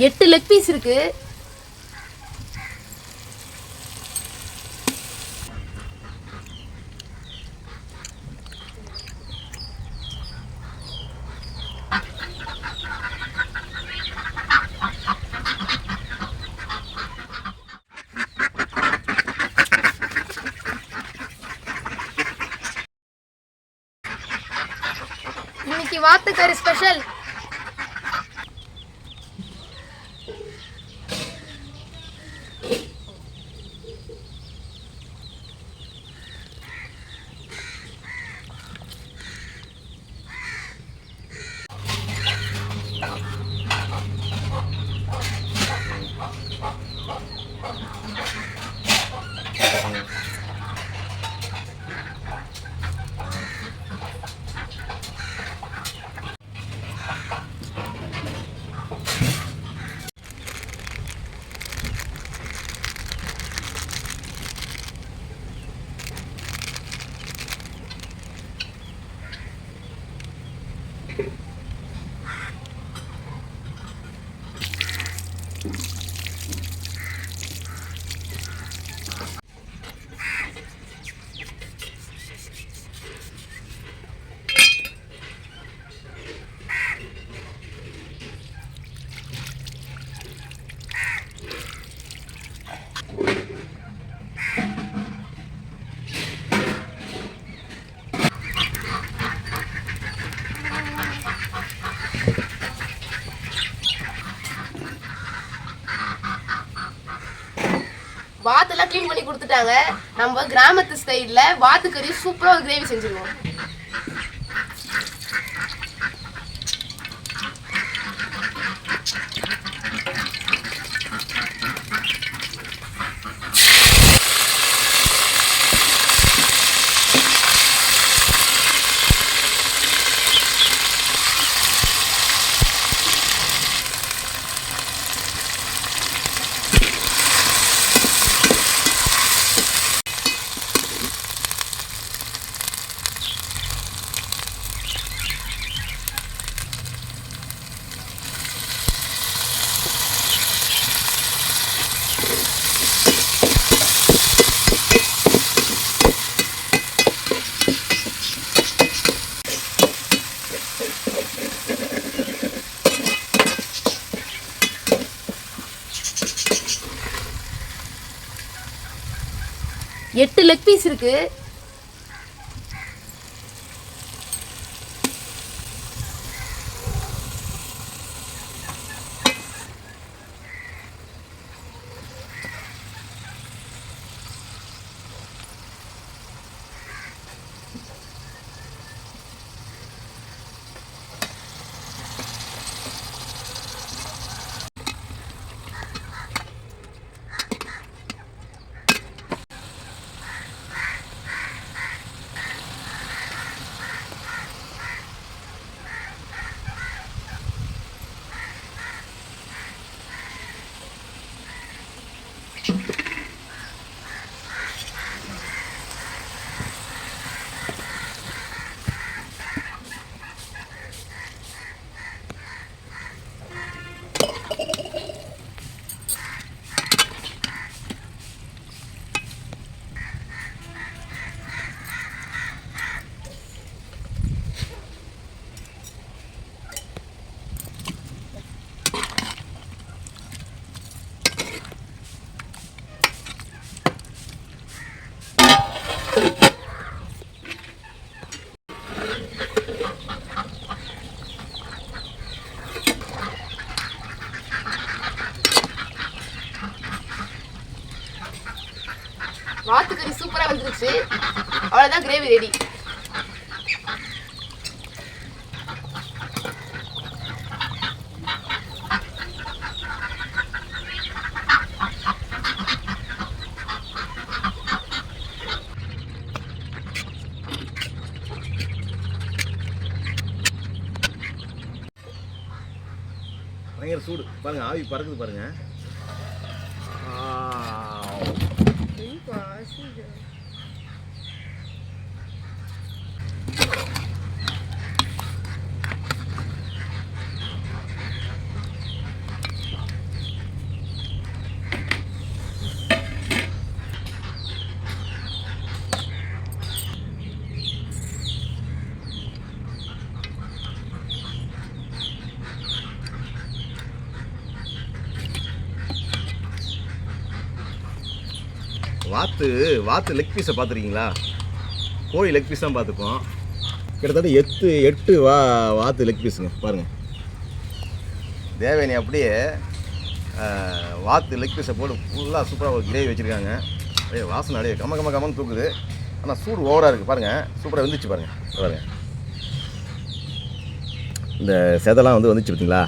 8 leg piece இருக்கு. இன்னைக்கு வாத்துக்கறி special. வாத்தெல்லாம் clean பண்ணி கொடுத்துட்டாங்க. நம்ம கிராமத்து ஸ்டைல்ல வாத்துக்கறி சூப்பரா ஒரு கிரேவி செஞ்சிருவோம். எட்டு லெக் பீஸ் இருக்கு. வாத்துக்கறி சூப்பரா வந்துருச்சு. அவ்வளவுதான், கிரேவி ரெடி. பயங்கர சூடு பாருங்க, ஆவி பறக்குது பாருங்க. வாத்து லெக் பீஸை பார்த்துருக்கீங்களா? கோழி லெக் பீஸ் தான் பார்த்துப்போம். கிட்டத்தட்ட 8 வாத்து லெக் பீஸுங்க பாருங்கள். தேவயானி அப்படியே வாத்து லெக் பீஸை போட்டு ஃபுல்லாக சூப்பராக ஒரு கிரேவி வச்சுருக்காங்க. அப்படியே வாசனை அப்படியே கம்மன்னு தூக்குது. ஆனால் சூடு ஓவராக இருக்குது பாருங்கள். சூப்பராக வந்துச்சு பாருங்கள். இந்த செதெல்லாம் வந்துச்சு பார்த்தீங்களா?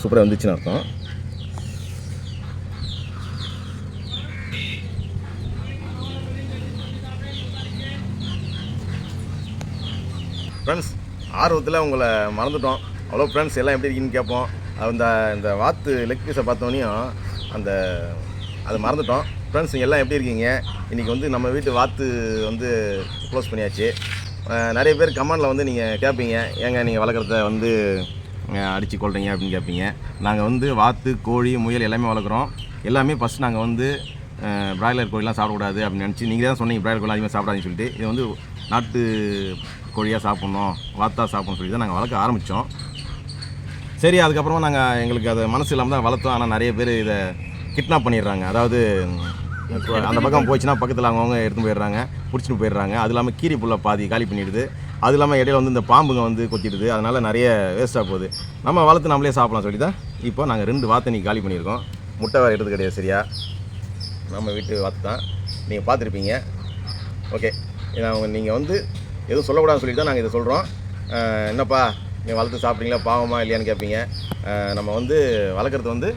சூப்பராக வந்துச்சுன்னு அர்த்தம். ஃப்ரெண்ட்ஸ், ஆர்வத்தில் உங்களை மறந்துட்டோம். அவ்வளோ ஃப்ரெண்ட்ஸ் எல்லாம் எப்படி இருக்கீங்கன்னு கேட்போம். இந்த வாத்து லெக் பீஸை பார்த்தோன்னையும் அதை மறந்துட்டோம். ஃப்ரெண்ட்ஸ் எல்லாம் எப்படி இருக்கீங்க? இன்றைக்கி நம்ம வீட்டு வாத்து க்ளோஸ் பண்ணியாச்சு. நிறைய பேர் கமெண்டில் நீங்கள் கேட்பீங்க, ஏங்க நீங்கள் வளர்க்குறத அடித்து கொள்றீங்க அப்படின்னு கேட்பீங்க. நாங்கள் வாத்து, கோழி, முயல் எல்லாமே வளர்க்குறோம். எல்லாமே ஃபஸ்ட் நாங்கள் பிராய்லர் கோழிலாம் சாப்பிடக்கூடாது அப்படின்னு நினச்சி நீங்கள் தான் சொன்னீங்க பிராய்லர் கோழி அதிகமாக சாப்பிடாதுன்னு சொல்லிட்டு. இது நாட்டு கோழியாக சாப்பிட்ணும், வாத்தாக சாப்பிட்ணும்னு சொல்லி தான் நாங்கள் வளர்க்க ஆரம்பித்தோம். சரி, அதுக்கப்புறமா எங்களுக்கு அது மனசு இல்லாமல் தான் வளர்த்தோம். ஆனால் நிறைய பேர் இதை கிட்னாப் பண்ணிடுறாங்க. அதாவது அந்த பக்கம் போச்சுன்னா பக்கத்தில் அவங்கவுங்க எடுத்துன்னு போயிடுறாங்க, பிடிச்சிட்டு போயிடுறாங்க. அது இல்லாமல் கீரி புல்லை பாதி காலி பண்ணிடுது. அது இல்லாமல் இடையில இந்த பாம்புங்க கொத்திடுது. அதனால் நிறைய வேஸ்ட்டாக போகுது. நம்ம வளர்த்து நம்மளே சாப்பிடலாம் சொல்லி தான் இப்போ நாங்கள் 2 வாத்தை காலி பண்ணியிருக்கோம். முட்டை வேறு எடுத்து கிடையாது. சரியா, நம்ம வீட்டு வாத்து தான், நீங்கள் பார்த்துருப்பீங்க. ஓகே, நீங்கள் எதுவும் சொல்லக்கூடாதுன்னு சொல்லி தான் நாங்கள் இதை சொல்கிறோம். என்னப்பா நீங்கள் வளர்த்து சாப்பிட்றீங்களா, பாவமா இல்லையான்னு கேட்பீங்க. நம்ம வளர்க்குறது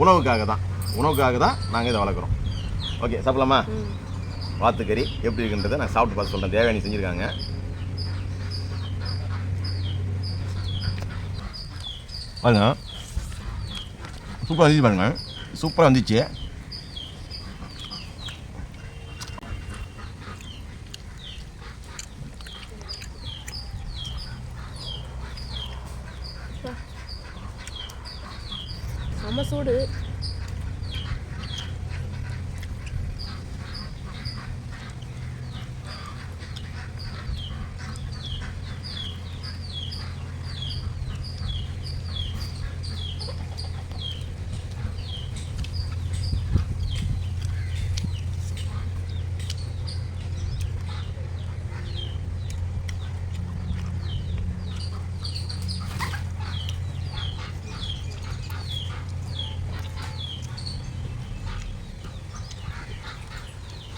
உணவுக்காக தான் நாங்கள் இதை வளர்க்குறோம். ஓகே, சாப்பிடலாமா? வாத்துக்கறி எப்படி இருக்குன்றதை நான் சாப்பிட்டு பார்த்து சொல்கிறேன். தேவயானி செஞ்சுருக்காங்க. பாருங்க, சூப்பராக வந்துச்சு பாருங்க. சூப்பராக வந்துச்சு. செம்ம சூடு.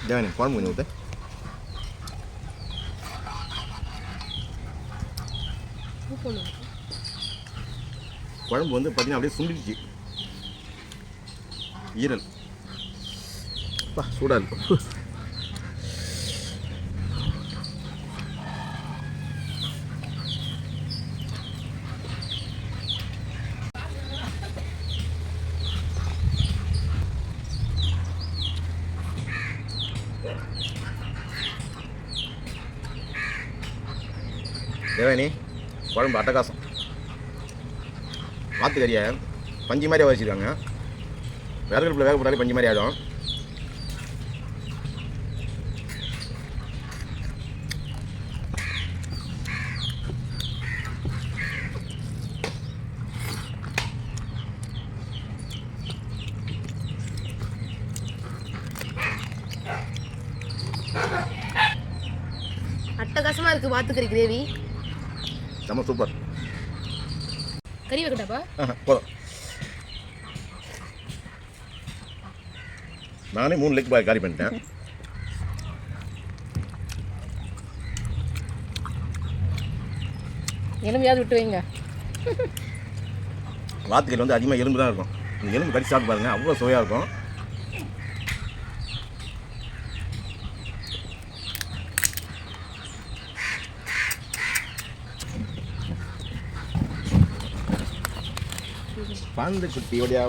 தேவயானி குழம்பு கொஞ்சம் ஊற்று. குழம்பு பார்த்தீங்கன்னா அப்படியே சுண்டிடுச்சு. ஈரல் சூடாக இருக்கும். தேவயானி குழம்பு அட்டகாசம். வாத்துக்கறியை பஞ்சு மாதிரியாக வச்சுருக்காங்க. விறகுல வேக போட்டாலே பஞ்சு மாதிரி ஆகிடும். அட்டகாசமாக இருக்குது வாத்துக்கறி கிரேவி. நம்ம சூப்பர். கறி வைக்கட்டாப்பா? போதும். நானே 3 லெக் காலி பண்ணிட்டேன். எலும்பையாவது விட்டு வைங்க. வாத்துக்கறி அதிகமாக எலும்பு தான் இருக்கும். இந்த எலும்பு கடிச்சு சாப்பிட்டு பாருங்க, அவ்வளோ சுவையாக இருக்கும். பாந்து குட்டி ஓடியா.